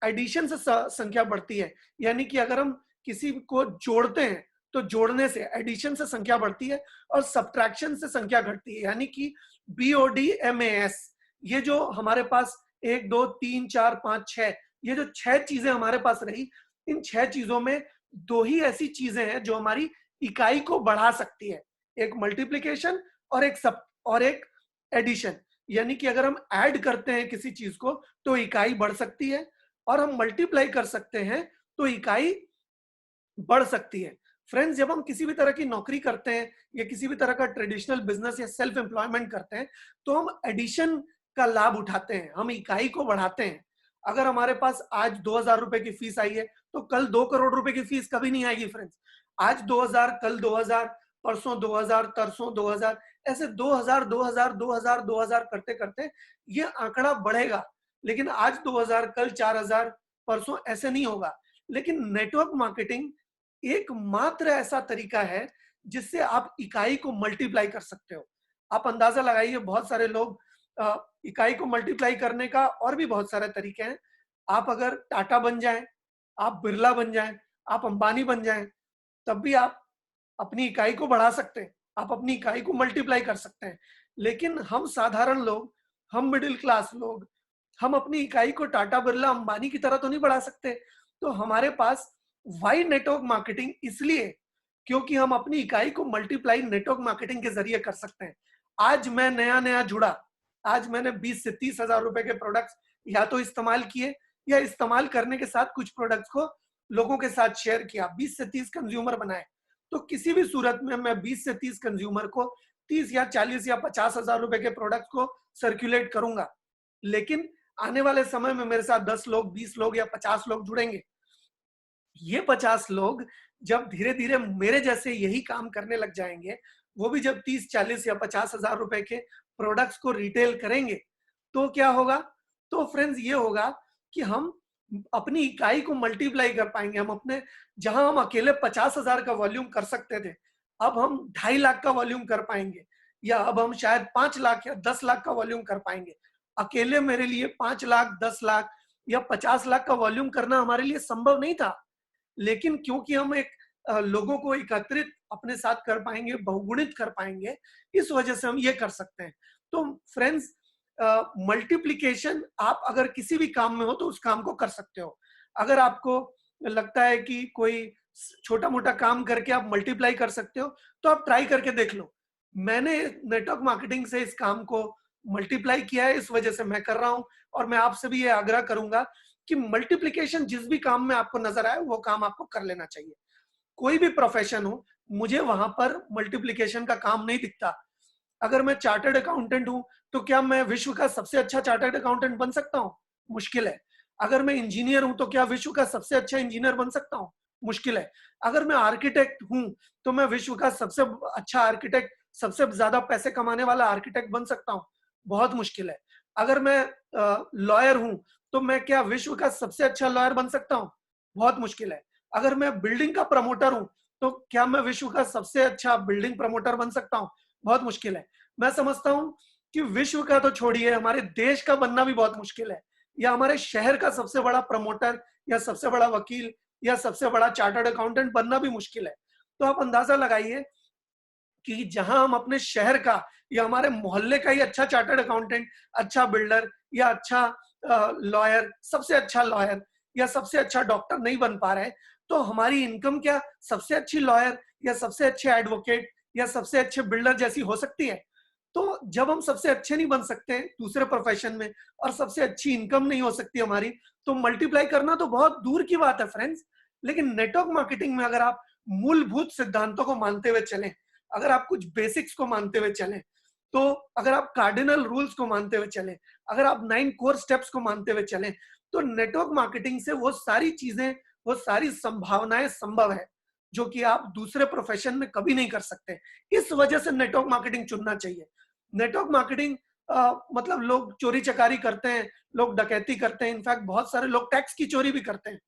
एडिशन से संख्या बढ़ती है, यानी कि अगर हम किसी को जोड़ते हैं तो जोड़ने से, एडिशन से संख्या बढ़ती है, और सब्ट्रैक्शन से संख्या घटती है, यानी कि BODMAS। ये जो हमारे पास 1 2 3 4 5 6, ये जो 6 चीजें हमारे पास रही, इन 6 चीजों में 2 ही ऐसी चीजें हैं जो हमारी इकाई को बढ़ा सकती है, एक मल्टीप्लिकेशन और एक एडिशन। यानी कि अगर हम ऐड करते हैं किसी चीज को तो इकाई बढ़ सकती है, और हम मल्टीप्लाई कर सकते हैं तो इकाई बढ़ सकती है। फ्रेंड्स, जब हम किसी भी तरह की नौकरी करते हैं या किसी भी तरह का ट्रेडिशनल बिजनेस या सेल्फ एम्प्लॉयमेंट करते हैं तो हम एडिशन का लाभ उठाते हैं, हम इकाई को बढ़ाते हैं। अगर हमारे पास आज 2000 रुपए की फीस आई है तो कल 2 करोड़ रुपए की फीस कभी नहीं आएगी फ्रेंड्स। आज 2000, कल 2000, परसों 2000, तरसों 2000, ऐसे 2000 2000 2000 2000 करते करते ये आंकड़ा बढ़ेगा। लेकिन आज 2000, कल 4000, परसों ऐसे नहीं होगा। लेकिन नेटवर्क मार्केटिंग एकमात्र ऐसा तरीका है जिससे आप इकाई को मल्टीप्लाई कर सकते हो। आप अंदाजा लगाइए, बहुत सारे लोग इकाई को मल्टीप्लाई करने का और भी बहुत सारे तरीके हैं। आप अगर टाटा बन जाएं, आप बिरला बन जाएं, आप अंबानी बन जाएं, तब भी आप अपनी इकाई को बढ़ा सकते हैं, आप अपनी इकाई को मल्टीप्लाई कर सकते हैं। लेकिन हम साधारण लोग, हम मिडिल क्लास लोग, हम अपनी इकाई को टाटा बिरला अंबानी की तरह तो नहीं बढ़ा सकते। तो हमारे पास वाई नेटवर्क मार्केटिंग इसलिए, क्योंकि हम अपनी इकाई को मल्टीप्लाई नेटवर्क मार्केटिंग के जरिए कर सकते हैं। आज मैं नया नया जुड़ा, आज मैंने 20 से 30 हजार रुपए के प्रोडक्ट्स या तो इस्तेमाल किए, या इस्तेमाल करने के साथ कुछ प्रोडक्ट्स को लोगों के साथ शेयर किया, 20 से 30 कंज्यूमर बनाए। तो किसी भी सूरत में मैं 20 से 30 कंज्यूमर को 30 या 40 या 50 हजार रुपए के प्रोडक्ट को सर्कुलेट करूंगा। लेकिन आने वाले समय में मेरे साथ 10 लोग, 20 लोग या 50 लोग जुड़ेंगे। ये 50 लोग जब धीरे धीरे मेरे जैसे यही काम करने लग जाएंगे, वो भी जब 30, 40 या 50 हजार रुपए के प्रोडक्ट्स को रिटेल करेंगे, तो क्या होगा? तो फ्रेंड्स, ये होगा कि हम अपनी इकाई को मल्टीप्लाई कर पाएंगे। हम अपने, जहां हम अकेले 50,000 का वॉल्यूम कर सकते थे, अब हम 2.5 लाख का वॉल्यूम कर पाएंगे, या अब हम शायद 5 लाख या 10 लाख का वॉल्यूम कर पाएंगे। अकेले मेरे लिए 5 लाख, 10 लाख या 50 लाख का वॉल्यूम करना हमारे लिए संभव नहीं था। लेकिन क्योंकि हम एक लोगों को एकत्रित अपने साथ कर पाएंगे, बहुगुणित कर पाएंगे, इस वजह से हम ये कर सकते हैं। तो फ्रेंड्स, मल्टीप्लिकेशन आप अगर किसी भी काम में हो तो उस काम को कर सकते हो। अगर आपको लगता है कि कोई छोटा मोटा काम करके आप मल्टीप्लाई कर सकते हो, तो आप ट्राई करके देख लो। मैंने नेटवर्क मार्केटिंग से इस काम को मल्टीप्लाई किया है, इस वजह से मैं कर रहा हूं। और मैं आपसे भी ये आग्रह करूंगा कि मल्टीप्लिकेशन जिस भी काम में आपको नजर आए वो काम आपको कर लेना चाहिए। कोई भी प्रोफेशन हो, मुझे वहां पर मल्टीप्लिकेशन का काम नहीं दिखता। अगर मैं चार्टर्ड अकाउंटेंट हूं तो क्या मैं विश्व का सबसे अच्छा चार्टर्ड अकाउंटेंट बन सकता हूं? मुश्किल है। अगर मैं इंजीनियर हूं तो क्या विश्व का सबसे अच्छा इंजीनियर बन सकता हूं? मुश्किल है। अगर मैं आर्किटेक्ट हूं तो मैं विश्व का सबसे अच्छा आर्किटेक्ट, सबसे ज्यादा पैसे कमाने वाला आर्किटेक्ट बन सकता हूं? बहुत मुश्किल है। अगर मैं लॉयर हूं तो मैं क्या विश्व का सबसे अच्छा लॉयर बन सकता हूं? बहुत मुश्किल है। अगर मैं बिल्डिंग का प्रमोटर हूं तो क्या मैं विश्व का सबसे अच्छा बिल्डिंग प्रमोटर बन सकता हूं? बहुत मुश्किल है। मैं समझता हूं कि विश्व का तो छोड़िए, हमारे देश का बनना भी बहुत मुश्किल है, या हमारे शहर का सबसे बड़ा प्रमोटर या सबसे बड़ा वकील या सबसे बड़ा चार्टर्ड अकाउंटेंट बनना भी मुश्किल है। तो आप अंदाजा लगाइए कि जहां हम अपने शहर का या हमारे मोहल्ले का ही अच्छा चार्टर्ड अकाउंटेंट, अच्छा बिल्डर या अच्छा लॉयर, सबसे अच्छा लॉयर या सबसे अच्छा डॉक्टर नहीं बन पा रहे, तो हमारी इनकम क्या सबसे अच्छी लॉयर या सबसे अच्छे एडवोकेट या सबसे अच्छे बिल्डर जैसी हो सकती है? तो जब हम सबसे अच्छे नहीं बन सकते दूसरे प्रोफेशन में और सबसे अच्छी इनकम नहीं हो सकती हमारी, तो मल्टीप्लाई करना तो बहुत दूर की बात है फ्रेंड्स। लेकिन नेटवर्क मार्केटिंग में अगर आप मूलभूत सिद्धांतों को मानते हुए चलें, अगर आप कुछ बेसिक्स को मानते हुए चलें, तो अगर आप कार्डिनल रूल्स को मानते हुए चलें, अगर आप 9 कोर स्टेप्स को मानते हुए चलें, तो नेटवर्क मार्केटिंग से वो सारी चीजें, वो सारी संभावनाएं संभव है जो कि आप दूसरे प्रोफेशन में कभी नहीं कर सकते। इस वजह से नेटवर्क मार्केटिंग चुनना चाहिए। नेटवर्क मार्केटिंग मतलब लोग चोरी चकारी करते हैं, लोग डकैती करते हैं, इनफैक्ट बहुत सारे लोग टैक्स की चोरी भी करते हैं,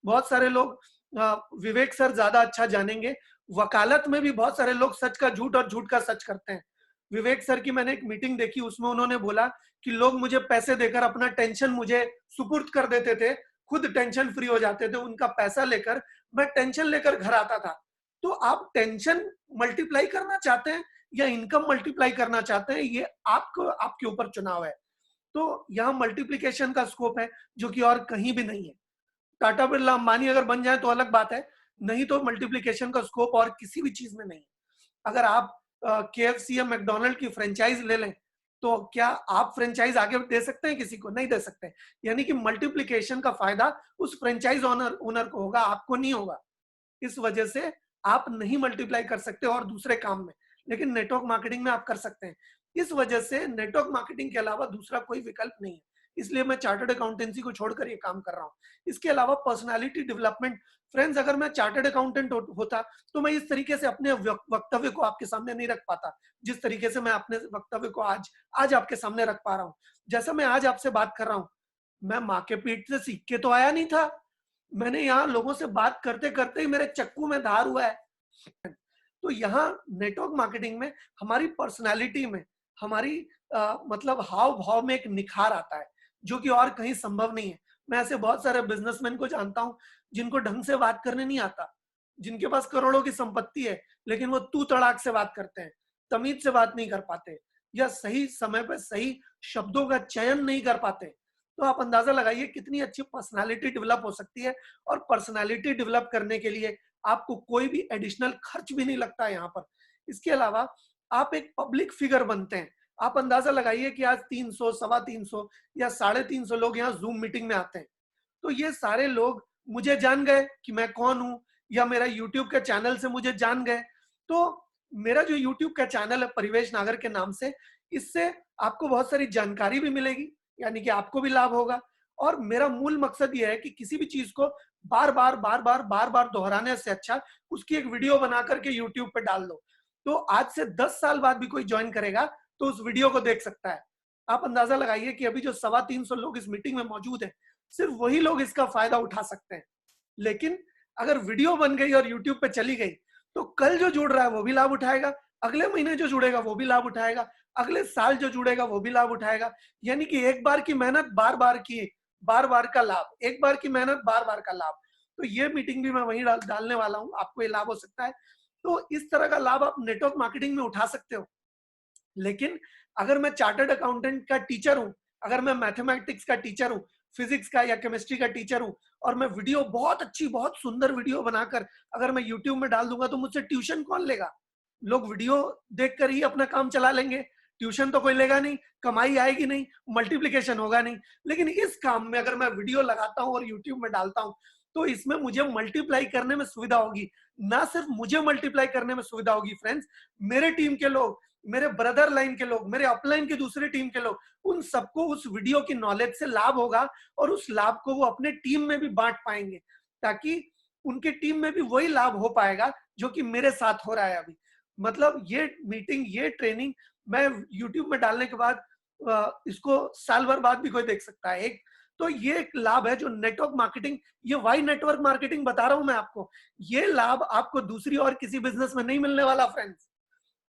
बहुत सारे लोग विवेक सर ज्यादा अच्छा जानेंगे। वकालत में भी बहुत सारे लोग सच का झूठ और झूठ का सच करते हैं। विवेक सर की मैंने एक मीटिंग देखी, उसमें उन्होंने बोला कि लोग मुझे पैसे देकर अपना टेंशन मुझे सुपुर्द कर देते थे, खुद टेंशन फ्री हो जाते थे, उनका पैसा लेकर मैं टेंशन लेकर घर आता था। तो आप टेंशन मल्टीप्लाई करना चाहते हैं या इनकम मल्टीप्लाई करना चाहते हैं, ये आपको, आपके ऊपर चुनाव है। तो यहाँ मल्टीप्लिकेशन का स्कोप है जो कि और कहीं भी नहीं है। टाटा बिरला अंबानी अगर बन जाए तो अलग बात है, नहीं तो मल्टीप्लिकेशन का स्कोप और किसी भी चीज में नहीं है। अगर आप KFC या मैकडोनल्ड की फ्रेंचाइज ले लें तो क्या आप फ्रेंचाइज आगे दे सकते हैं किसी को? नहीं दे सकते। यानी कि मल्टीप्लिकेशन का फायदा उस फ्रेंचाइज ओनर को होगा, आपको नहीं होगा। इस वजह से आप नहीं मल्टीप्लाई कर सकते और दूसरे काम में, लेकिन नेटवर्क मार्केटिंग में आप कर सकते हैं। इस वजह से नेटवर्क मार्केटिंग के अलावा दूसरा कोई विकल्प नहीं है, इसलिए मैं चार्टर्ड अकाउंटेंसी को छोड़कर ये काम कर रहा हूँ। इसके अलावा पर्सनालिटी डेवलपमेंट, फ्रेंड्स अगर मैं चार्टर्ड अकाउंटेंट होता तो मैं इस तरीके से अपने वक्तव्य को आपके सामने नहीं रख पाता जिस तरीके से मैं अपने वक्तव्य को आज आपके सामने रख पा रहा हूँ। जैसा मैं आज आपसे बात कर रहा हूँ, मैं माँ के पेट से सीख के तो आया नहीं था, मैंने यहाँ लोगों से बात करते करते ही मेरे चक्कू में धार हुआ है। तो यहाँ नेटवर्क मार्केटिंग में हमारी पर्सनालिटी में, हमारी मतलब हाव भाव में एक निखार आता है जो कि और कहीं संभव नहीं है। मैं ऐसे बहुत सारे बिजनेसमैन को जानता हूं जिनको ढंग से बात करने नहीं आता, जिनके पास करोड़ों की संपत्ति है, लेकिन वो तू तड़ाक से बात करते हैं, तमीज से बात नहीं कर पाते, या सही समय पर सही शब्दों का चयन नहीं कर पाते। तो आप अंदाजा लगाइए कितनी अच्छी पर्सनालिटी डेवलप हो सकती है। और पर्सनालिटी डेवलप करने के लिए आपको कोई भी एडिशनल खर्च भी नहीं लगता है यहाँ पर। इसके अलावा आप एक पब्लिक फिगर बनते हैं। आप अंदाजा लगाइए कि आज 300, सवा 300 या 350 लोग यहाँ जूम मीटिंग में आते हैं। तो ये सारे लोग मुझे जान गए कि मैं कौन हूँ, या मेरा यूट्यूब के चैनल से मुझे जान गए। तो मेरा जो यूट्यूब का चैनल है परिवेश नागर के नाम से, इससे आपको बहुत सारी जानकारी भी मिलेगी, यानी कि आपको भी लाभ होगा। और मेरा मूल मकसद ये है कि किसी भी चीज को बार बार दोहराने से अच्छा उसकी एक वीडियो बना करके यूट्यूब पे डाल दो। तो आज से 10 साल बाद भी कोई ज्वाइन करेगा तो उस वीडियो को देख सकता है। आप अंदाजा लगाइए कि अभी जो 325 लोग इस मीटिंग में मौजूद हैं, सिर्फ वही लोग इसका फायदा उठा सकते हैं। लेकिन अगर वीडियो बन गई और यूट्यूब पे चली गई तो कल जो जुड़ रहा है वो भी लाभ उठाएगा, अगले महीने जो जुड़ेगा वो भी लाभ उठाएगा, अगले साल जो जुड़ेगा वो भी लाभ उठाएगा। यानी कि एक बार की मेहनत बार बार की, बार बार का लाभ, एक बार की मेहनत बार बार का लाभ। तो ये मीटिंग भी मैं वहीं डालने वाला हूँ, आपको ये लाभ हो सकता है। तो इस तरह का लाभ आप नेटवर्क मार्केटिंग में उठा सकते हो। लेकिन अगर मैं चार्टर्ड अकाउंटेंट का टीचर हूं, अगर मैं मैथमेटिक्स का टीचर हूं, फिजिक्स का या केमिस्ट्री का टीचर हूं, और मैं वीडियो बहुत अच्छी, बहुत सुंदर वीडियो बनाकर अगर मैं यूट्यूब में डाल दूंगा तो मुझसे ट्यूशन कौन लेगा? लोग वीडियो देखकर ही अपना काम चला लेंगे, ट्यूशन तो कोई लेगा नहीं, कमाई आएगी नहीं, मल्टीप्लिकेशन होगा नहीं। लेकिन इस काम में अगर मैं वीडियो लगाता हूं और यूट्यूब में डालता हूं तो इसमें मुझे मल्टीप्लाई करने में सुविधा होगी। ना सिर्फ मुझे मल्टीप्लाई करने में सुविधा होगी फ्रेंड्स, मेरे टीम के लोग, मेरे ब्रदर लाइन के लोग, मेरे अपलाइन की दूसरी टीम के लोग, उन सबको उस वीडियो की नॉलेज से लाभ होगा और उस लाभ को वो अपने टीम में भी बांट पाएंगे, ताकि उनके टीम में भी वही लाभ हो पाएगा जो कि मेरे साथ हो रहा है अभी। मतलब ये मीटिंग, ये ट्रेनिंग मैं यूट्यूब में डालने के बाद इसको साल भर बाद भी कोई देख सकता है। एक तो ये एक लाभ है जो नेटवर्क मार्केटिंग, ये वाई नेटवर्क मार्केटिंग बता रहा हूं मैं आपको, ये लाभ आपको दूसरी और किसी बिजनेस में नहीं मिलने वाला फ्रेंड्स।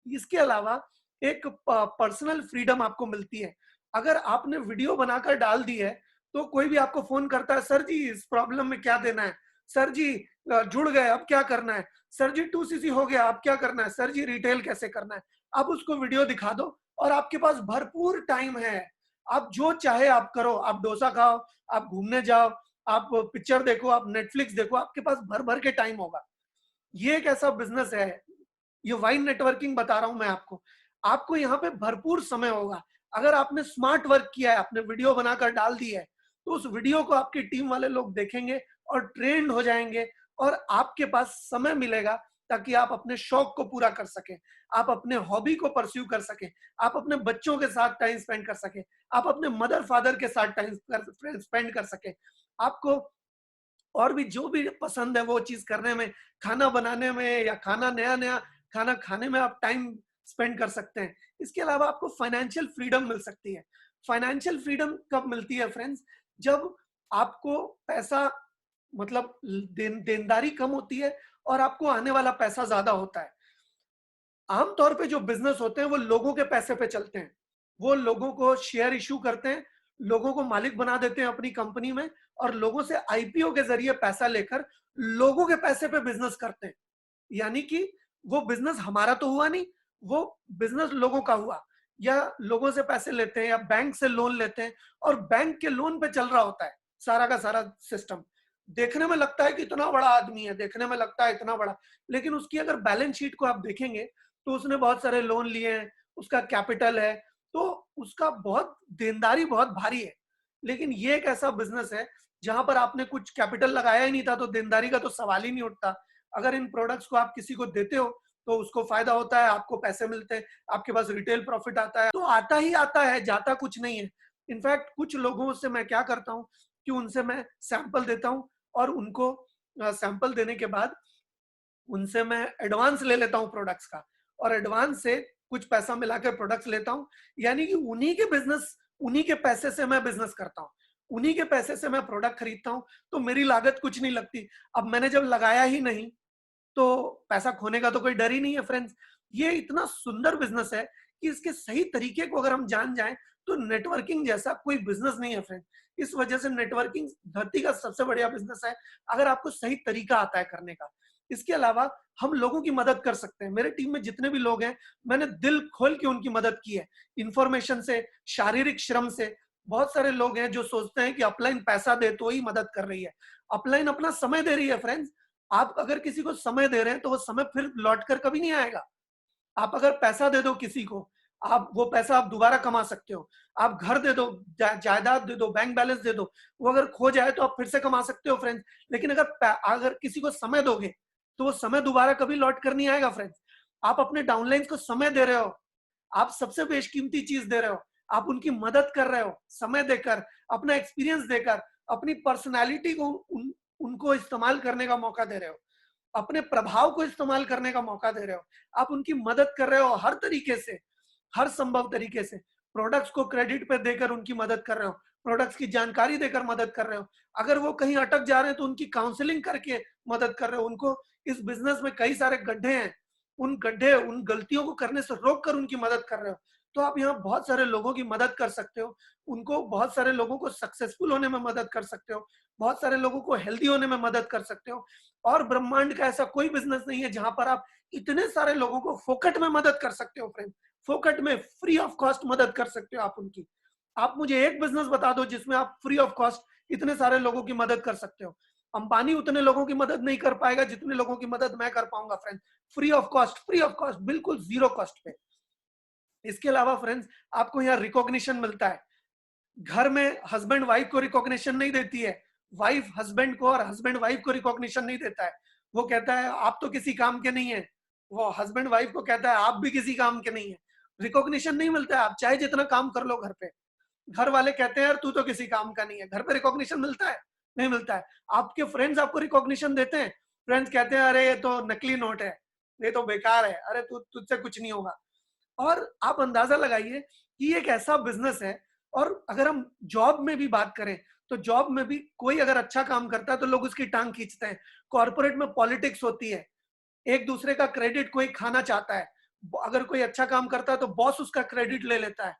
इसके अलावा एक पर्सनल फ्रीडम आपको मिलती है। अगर आपने वीडियो बनाकर डाल दी है तो कोई भी आपको फोन करता है, सर जी इस प्रॉब्लम में क्या देना है, सर जी जुड़ गए अब क्या करना है, सर जी 2cc हो गया अब क्या करना है, सर जी रिटेल कैसे करना है। आप उसको वीडियो दिखा दो और आपके पास भरपूर टाइम है, आप जो चाहे आप करो, आप डोसा खाओ, आप घूमने जाओ, आप पिक्चर देखो, आप नेटफ्लिक्स देखो, आपके पास भर भर के टाइम होगा। ये एक ऐसा बिजनेस है, ये वाइन नेटवर्किंग बता रहा हूं मैं आपको, आपको यहाँ पे भरपूर समय होगा। अगर आपने स्मार्ट वर्क किया है, आपने वीडियो बनाकर डाल दी है, तो उस वीडियो को आपकी टीम वाले लोग देखेंगे और ट्रेंड हो जाएंगे और आपके पास समय मिलेगा ताकि आप अपने शौक को पूरा कर सकें, आप अपने हॉबी को परस्यू कर सकें, आप अपने बच्चों के साथ टाइम स्पेंड कर सकें, आप अपने मदर फादर के साथ टाइम स्पेंड कर सकें, आपको और भी जो भी पसंद है वो चीज करने में, खाना बनाने में या खाना नया नया खाना खाने में आप टाइम स्पेंड कर सकते हैं। इसके अलावा आपको फाइनेंशियल फ्रीडम मिल सकती है। फाइनेंशियल फ्रीडम कब मिलती है फ्रेंड्स? जब आपको पैसा मतलब देनदारी कम होती है और आपको आने वाला पैसा ज्यादा होता है। आमतौर पे जो बिजनेस होते हैं वो लोगों के पैसे पे चलते हैं। वो लोगों को शेयर इशू करते हैं, लोगों को मालिक बना देते हैं अपनी कंपनी में, और लोगों से आईपीओ के जरिए पैसा लेकर लोगों के पैसे पे बिजनेस करते हैं। यानी कि वो बिजनेस हमारा तो हुआ नहीं, वो बिजनेस लोगों का हुआ। या लोगों से पैसे लेते हैं या बैंक से लोन लेते हैं, और बैंक के लोन पे चल रहा होता है सारा का सारा सिस्टम। देखने में लगता है कि इतना बड़ा आदमी है, देखने में लगता है इतना बड़ा, लेकिन उसकी अगर बैलेंस शीट को आप देखेंगे तो उसने बहुत सारे लोन लिए हैं, उसका कैपिटल है, तो उसका बहुत देनदारी बहुत भारी है। लेकिन ये एक ऐसा बिजनेस है जहां पर आपने कुछ कैपिटल लगाया ही नहीं था, तो देनदारी का तो सवाल ही नहीं उठता। अगर इन प्रोडक्ट्स को आप किसी को देते हो तो उसको फायदा होता है, आपको पैसे मिलते हैं, आपके पास रिटेल प्रॉफिट आता है, तो आता ही आता है, जाता कुछ नहीं है। इनफैक्ट कुछ लोगों से मैं क्या करता हूँ कि उनसे मैं सैंपल देता हूँ, और उनको सैंपल देने के बाद उनसे मैं एडवांस ले लेता हूँ प्रोडक्ट्स का, और एडवांस से कुछ पैसा मिलाकर प्रोडक्ट्स लेता हूँ। यानी कि उन्हीं के बिजनेस, उन्हीं के पैसे से मैं बिजनेस करता हूँ, उन्हीं के पैसे से मैं प्रोडक्ट खरीदता हूँ, तो मेरी लागत कुछ नहीं लगती। अब मैंने जब लगाया ही नहीं तो पैसा खोने का तो कोई डर ही नहीं है फ्रेंड्स। ये इतना सुंदर बिजनेस है कि इसके सही तरीके को अगर हम जान जाएं तो नेटवर्किंग जैसा कोई बिजनेस नहीं है फ्रेंड्स। इस वजह से नेटवर्किंग धरती का सबसे बढ़िया बिजनेस है, अगर आपको सही तरीका आता है करने का। इसके अलावा हम लोगों की मदद कर सकते हैं। मेरे टीम में जितने भी लोग हैं, मैंने दिल खोल के उनकी मदद की है, इंफॉर्मेशन से, शारीरिक श्रम से। बहुत सारे लोग हैं जो सोचते हैं कि अपलाइन पैसा दे तो ही मदद कर रही है, अपलाइन अपना समय दे रही है फ्रेंड्स। आप अगर किसी को समय दे रहे हैं तो वो समय फिर लौट कर कभी नहीं आएगा। आप अगर पैसा दे दो किसी को, आप वो पैसा आप दोबारा कमा सकते हो। आप घर दे दो, जायदाद दे दो, बैंक बैलेंस दे दो, वो अगर खो जाए तो आप फिर से कमा सकते हो फ्रेंड्स। लेकिन अगर किसी को समय दोगे तो वो समय दोबारा कभी लौट कर नहीं आएगा फ्रेंड्स। आप अपने डाउनलाइन को समय दे रहे हो, आप सबसे बेशकीमती चीज दे रहे हो, आप उनकी मदद कर रहे हो समय देकर, अपना एक्सपीरियंस देकर, अपनी पर्सनैलिटी को उनको इस्तेमाल करने का मौका दे रहे हो, अपने प्रभाव को इस्तेमाल करने का मौका दे रहे हो। आप उनकी मदद कर रहे हो हर तरीके से, हर संभव तरीके से। प्रोडक्ट्स को क्रेडिट पे देकर उनकी मदद कर रहे हो, प्रोडक्ट्स की जानकारी देकर मदद कर रहे हो। अगर वो कहीं अटक जा रहे हैं तो उनकी काउंसलिंग करके मदद कर रहे हो। उनको, इस बिजनेस में कई सारे गड्ढे हैं, उन गड्ढे, उन गलतियों को करने से रोक कर उनकी मदद कर रहे हो। तो आप यहाँ बहुत सारे लोगों की मदद कर सकते हो, उनको, बहुत सारे लोगों को सक्सेसफुल होने में मदद कर सकते हो, बहुत सारे लोगों को हेल्दी होने में मदद कर सकते हो। और ब्रह्मांड का ऐसा कोई बिजनेस नहीं है जहां पर आप इतने सारे लोगों को फोकट में मदद कर सकते हो फ्रेंड। फोकट में, फ्री ऑफ कॉस्ट मदद कर सकते हो आप उनकी। आप मुझे एक बिजनेस बता दो जिसमें आप फ्री ऑफ कॉस्ट इतने सारे लोगों की मदद कर सकते हो। अंबानी उतने लोगों की मदद नहीं कर पाएगा जितने लोगों की मदद मैं कर पाऊंगा friend. Free of cost, free of cost, बिल्कुल जीरो कॉस्ट पे। इसके अलावा फ्रेंड्स, आपको यहाँ रिकॉग्निशन मिलता है। घर में हस्बैंड वाइफ को रिकॉग्निशन नहीं देती है, वाइफ हस्बैंड को और हस्बैंड वाइफ को रिकॉग्निशन नहीं देता है। वो कहता है आप तो किसी काम के नहीं है, वो हस्बैंड वाइफ को कहता है आप भी किसी काम के नहीं है। रिकॉग्निशन नहीं मिलता है, आप चाहे जितना काम कर लो घर पे। घर वाले कहते हैं यार तू तो किसी काम का नहीं है। घर पे रिकॉग्निशन मिलता है? नहीं मिलता है। आपके फ्रेंड्स आपको रिकॉग्निशन देते हैं? फ्रेंड्स कहते हैं अरे ये तो नकली नोट है, ये तो बेकार है, अरे तू, तुझसे कुछ नहीं होगा। और आप अंदाजा लगाइए कि एक ऐसा बिजनेस है। और अगर हम जॉब में भी बात करें तो जॉब में भी कोई अगर अच्छा काम करता है तो लोग उसकी टांग खींचते हैं। कॉर्पोरेट में पॉलिटिक्स होती है, एक दूसरे का क्रेडिट कोई खाना चाहता है। अगर कोई अच्छा काम करता है तो बॉस उसका क्रेडिट ले लेता है।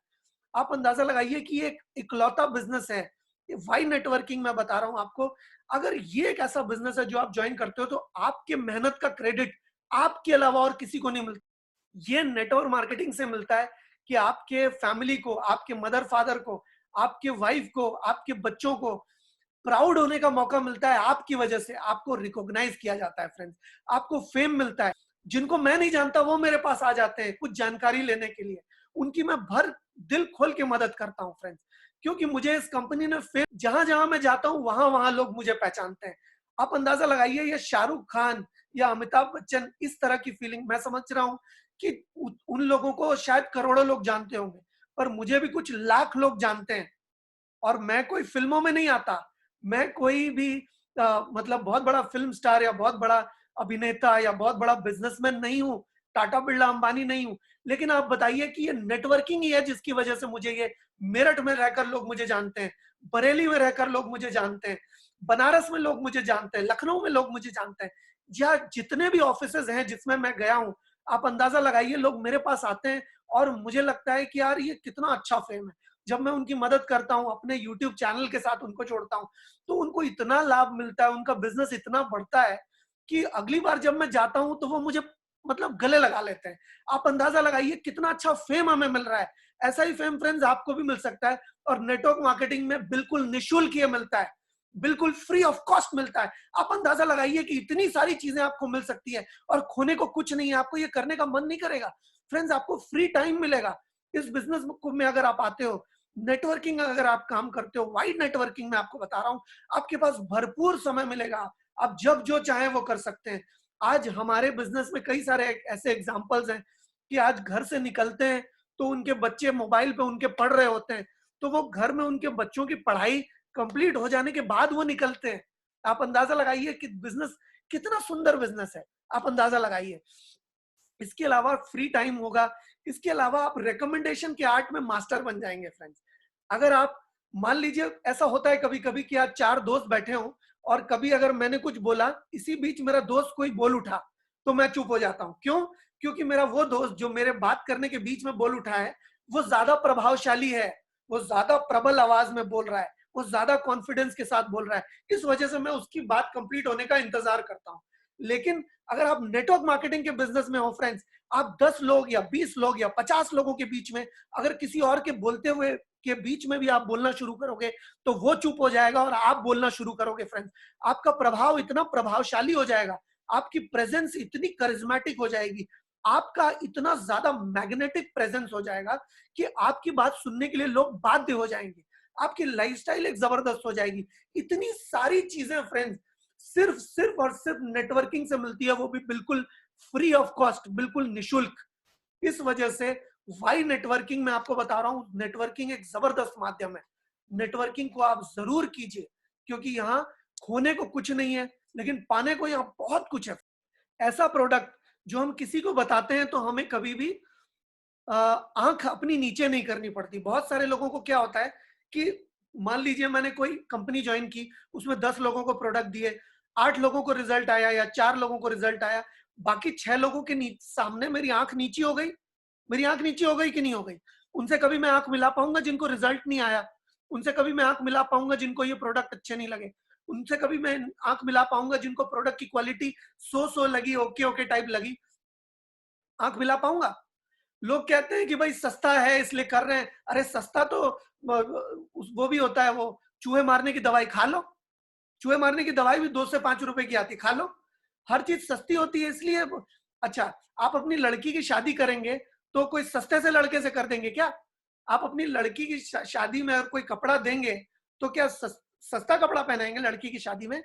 आप अंदाजा लगाइए कि एक इकलौता बिजनेस है। वाई नेटवर्किंग मैं बता रहा हूं आपको, अगर ये एक ऐसा बिजनेस है जो आप ज्वाइन करते हो तो आपके मेहनत का क्रेडिट आपके अलावा और किसी को नहीं मिलता। ये नेटवर्क मार्केटिंग से मिलता है कि आपके फैमिली को, आपके मदर फादर को, आपके वाइफ को, आपके बच्चों को प्राउड होने का मौका मिलता है आपकी वजह से। आपको रिकॉग्नाइज किया जाता है फ्रेंड्स, आपको फेम मिलता है। जिनको मैं नहीं जानता वो मेरे पास आ जाते हैं कुछ जानकारी लेने के लिए, उनकी मैं भर दिल खोल के मदद करता हूँ फ्रेंड्स। क्योंकि मुझे इस कंपनी ने फेम, जहां जहां मैं जाता हूँ वहां वहां लोग मुझे पहचानते हैं। आप अंदाजा लगाइए, ये शाहरुख खान या अमिताभ बच्चन, इस तरह की फीलिंग मैं समझ रहा हूँ कि उन लोगों को शायद करोड़ों लोग जानते होंगे, पर मुझे भी कुछ लाख लोग जानते हैं। और मैं कोई फिल्मों में नहीं आता, मैं कोई भी मतलब बहुत बड़ा फिल्म स्टार या बहुत बड़ा अभिनेता या बहुत बड़ा बिजनेसमैन नहीं हूं। टाटा बिरला अंबानी नहीं हूं, लेकिन आप बताइए कि ये नेटवर्किंग ही है जिसकी वजह से मुझे ये मेरठ में रहकर लोग मुझे जानते हैं, बरेली में रहकर लोग मुझे जानते हैं, बनारस में लोग मुझे जानते हैं, लखनऊ में लोग मुझे जानते हैं, या जितने भी ऑफिसेज हैं जिसमें मैं गया हूं, आप अंदाजा लगाइए लोग मेरे पास आते हैं और मुझे लगता है कि यार ये कितना अच्छा फेम है। जब मैं उनकी मदद करता हूँ, अपने यूट्यूब चैनल के साथ उनको जोड़ता हूँ, तो उनको इतना लाभ मिलता है, उनका बिजनेस इतना बढ़ता है कि अगली बार जब मैं जाता हूँ तो वो मुझे मतलब गले लगा लेते हैं। आप अंदाजा लगाइए कितना अच्छा फेम हमें मिल रहा है। ऐसा ही फेम फ्रेंड्स आपको भी मिल सकता है, और नेटवर्क मार्केटिंग में बिल्कुल निःशुल्क ये मिलता है, बिल्कुल फ्री ऑफ कॉस्ट मिलता है। आप अंदाजा लगाइए कि इतनी सारी चीजें आपको मिल सकती है और खोने को कुछ नहीं है, आपको ये करने का मन नहीं करेगा। फ्रेंड्स, आपको फ्री टाइम मिलेगा इस बिजनेस में अगर आप आते हो। नेटवर्किंग अगर आप काम करते हो, वाइड नेटवर्किंग में आपको बता रहा हूं, आपके पास भरपूर समय मिलेगा, आप जब जो चाहे वो कर सकते हैं। आज हमारे बिजनेस में कई सारे ऐसे एग्जांपल्स हैं कि आज घर से निकलते हैं तो उनके बच्चे मोबाइल पे उनके पढ़ रहे होते हैं, तो वो घर में उनके बच्चों की पढ़ाई कंप्लीट हो जाने के बाद वो निकलते हैं। आप अंदाजा लगाइए कि बिजनेस कितना सुंदर बिजनेस है, आप अंदाजा लगाइए। इसके अलावा फ्री टाइम होगा, इसके अलावा आप रिकमेंडेशन के आर्ट में मास्टर बन जाएंगे फ्रेंड्स। अगर आप मान लीजिए, ऐसा होता है कभी कभी कि आज 4 दोस्त बैठे हों और कभी अगर मैंने कुछ बोला, इसी बीच मेरा दोस्त कोई बोल उठा, तो मैं चुप हो जाता हूं। क्यों? क्योंकि मेरा वो दोस्त जो मेरे बात करने के बीच में बोल उठा है, वो ज्यादा प्रभावशाली है, वो ज्यादा प्रबल आवाज में बोल रहा है, वो ज्यादा कॉन्फिडेंस के साथ बोल रहा है। इस वजह से मैं उसकी बात कंप्लीट होने का इंतजार करता हूं। लेकिन अगर आप नेटवर्क मार्केटिंग के बिजनेस में हो फ्रेंड्स, आप 10 लोग या 20 लोग या 50 लोगों के बीच में अगर किसी और के बोलते हुए के बीच में भी आप बोलना शुरू करोगे, तो वो चुप हो जाएगा और आप बोलना शुरू करोगे फ्रेंड्स। आपका प्रभाव इतना प्रभावशाली हो जाएगा, आपकी प्रेजेंस इतनी करिज्मेटिक हो जाएगी, आपका इतना ज्यादा मैग्नेटिक प्रेजेंस हो जाएगा कि आपकी बात सुनने के लिए लोग बाध्य हो जाएंगे, आपकी लाइफस्टाइल एक जबरदस्त हो जाएगी। इतनी सारी चीजें फ्रेंड्स सिर्फ सिर्फ और सिर्फ नेटवर्किंग से मिलती है, वो भी बिल्कुल फ्री ऑफ कॉस्ट, बिल्कुल निशुल्क। इस वजह से वाई नेटवर्किंग में आपको बता रहा हूं, नेटवर्किंग एक जबरदस्त माध्यम है। नेटवर्किंग को आप जरूर कीजिए, क्योंकि यहाँ खोने को कुछ नहीं है, लेकिन पाने को यहाँ बहुत कुछ है। ऐसा प्रोडक्ट जो हम किसी को बताते हैं तो हमें कभी भी आंख अपनी नीचे नहीं करनी पड़ती। बहुत सारे लोगों को क्या होता है कि मान लीजिए मैंने कोई कंपनी ज्वाइन की, उसमें 10 लोगों को प्रोडक्ट दिए, 8 लोगों को रिजल्ट आया या 4 लोगों को रिजल्ट आया, बाकी 6 लोगों के सामने मेरी आंख नीची हो गई। मेरी आंख नीची हो गई कि नहीं हो गई? उनसे कभी मैं आंख मिला पाऊंगा जिनको रिजल्ट नहीं आया? उनसे कभी मैं आंख मिला पाऊंगा जिनको ये प्रोडक्ट अच्छे नहीं लगे? उनसे कभी मैं आंख मिला पाऊंगा जिनको प्रोडक्ट की क्वालिटी सो लगी, ओके ओके टाइप लगी? आंख मिला पाऊंगा? लोग कहते हैं कि भाई सस्ता है इसलिए कर रहे हैं। अरे सस्ता तो वो भी होता है, वो चूहे मारने की दवाई खा लो, चूहे मारने की दवाई भी 2 से 5 रुपए की आती, खा लो। हर चीज सस्ती होती है इसलिए। अच्छा, आप अपनी लड़की की शादी करेंगे तो कोई सस्ते से लड़के से कर देंगे क्या? आप अपनी लड़की की शादी में अगर कोई कपड़ा देंगे तो क्या सस्ता कपड़ा पहनाएंगे लड़की की शादी में?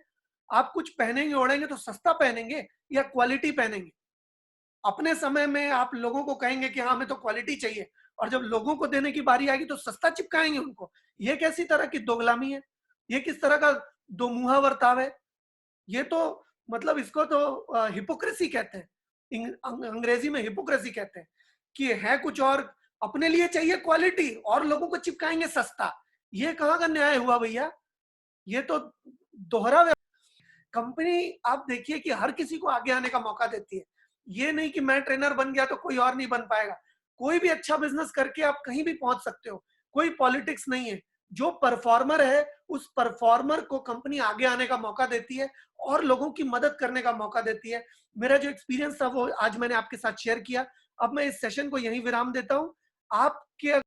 आप कुछ पहनेंगे ओढ़ेंगे तो सस्ता पहनेंगे या क्वालिटी पहनेंगे? अपने समय में आप लोगों को कहेंगे कि हाँ हमें तो क्वालिटी चाहिए, और जब लोगों को देने की बारी आएगी तो सस्ता चिपकाएंगे उनको। ये कैसी तरह की दोगलामी है? ये किस तरह का दो मुहा वर्ताव है? ये तो मतलब इसको तो हिपोक्रेसी कहते हैं, अंग्रेजी में हिपोक्रेसी कहते हैं कि है कुछ और, अपने लिए चाहिए क्वालिटी और लोगों को चिपकाएंगे सस्ता। ये कहाँ का न्याय हुआ भैया? ये तो दोहरा। कंपनी आप देखिए कि हर किसी को आगे आने का मौका देती है। ये नहीं कि मैं ट्रेनर बन गया तो कोई और नहीं बन पाएगा। कोई भी अच्छा बिजनेस करके आप कहीं भी पहुंच सकते हो, कोई पॉलिटिक्स नहीं है। जो परफॉर्मर है उस परफॉर्मर को कंपनी आगे आने का मौका देती है और लोगों की मदद करने का मौका देती है। मेरा जो एक्सपीरियंस था वो आज मैंने आपके साथ शेयर किया। अब मैं इस सेशन को यहीं विराम देता हूं। आपके